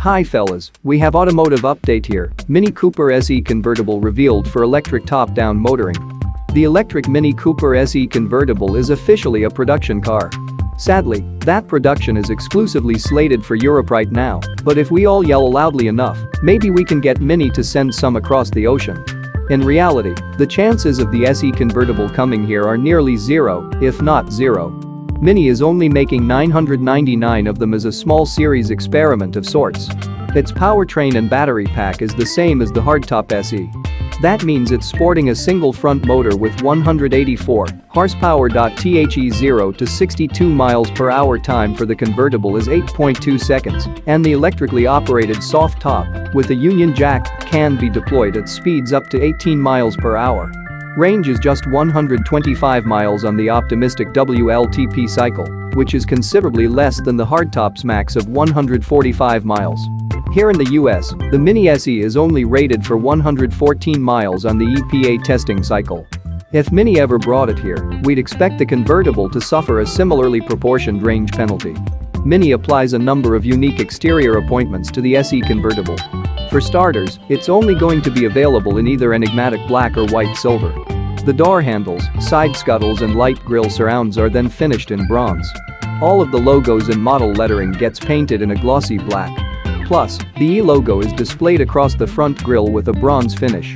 Hi fellas, we have automotive update here. Mini Cooper SE Convertible revealed for electric top-down motoring. The electric Mini Cooper SE Convertible is officially a production car. Sadly, that production is exclusively slated for Europe right now, but if we all yell loudly enough, maybe we can get Mini to send some across the ocean. In reality, the chances of the SE Convertible coming here are nearly zero, if not zero. Mini is only making 999 of them as a small series experiment of sorts. Its powertrain and battery pack is the same as the hardtop SE. That means it's sporting a single front motor with 184 horsepower. The 0 to 62 miles per hour time for the convertible is 8.2 seconds, and the electrically operated soft top with a union jack can be deployed at speeds up to 18 miles per hour. Range is just 125 miles on the optimistic WLTP cycle, which is considerably less than the hardtop's max of 145 miles. Here in the US, the Mini SE is only rated for 114 miles on the EPA testing cycle. If Mini ever brought it here, we'd expect the convertible to suffer a similarly proportioned range penalty. Mini applies a number of unique exterior appointments to the SE convertible. For starters, it's only going to be available in either enigmatic black or white silver. The door handles, side scuttles and light grille surrounds are then finished in bronze. All of the logos and model lettering gets painted in a glossy black. Plus, the E logo is displayed across the front grille with a bronze finish.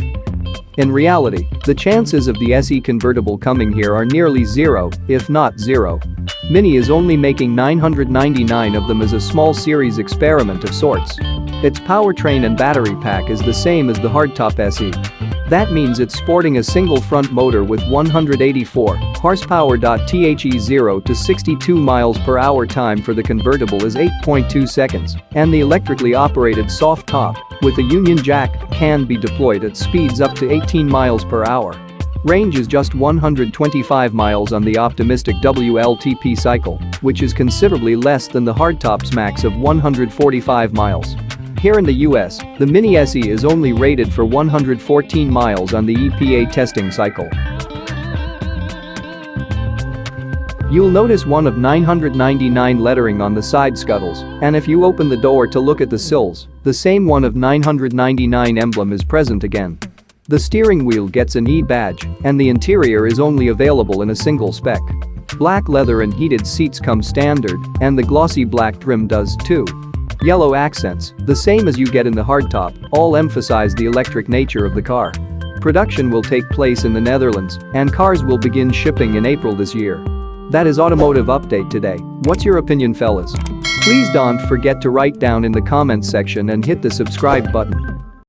In reality, the chances of the SE convertible coming here are nearly zero, if not zero. Mini is only making 999 of them as a small series experiment of sorts. Its powertrain and battery pack is the same as the hardtop SE. That means it's sporting a single front motor with 184 horsepower. The 0 to 62 miles per hour time for the convertible is 8.2 seconds, and the electrically operated soft top with a union jack can be deployed at speeds up to 18 miles per hour. Range is just 125 miles on the optimistic WLTP cycle, which is considerably less than the hardtop's max of 145 miles. Here in the US, the Mini SE is only rated for 114 miles on the EPA testing cycle. You'll notice one of 999 lettering on the side scuttles, and if you open the door to look at the sills, the same one of 999 emblem is present again. The steering wheel gets an E badge, and the interior is only available in a single spec. Black leather and heated seats come standard, and the glossy black trim does too. Yellow accents, the same as you get in the hardtop, all emphasize the electric nature of the car. Production will take place in the Netherlands, and cars will begin shipping in April this year. That is automotive update today. What's your opinion, fellas? Please don't forget to write down in the comments section and hit the subscribe button.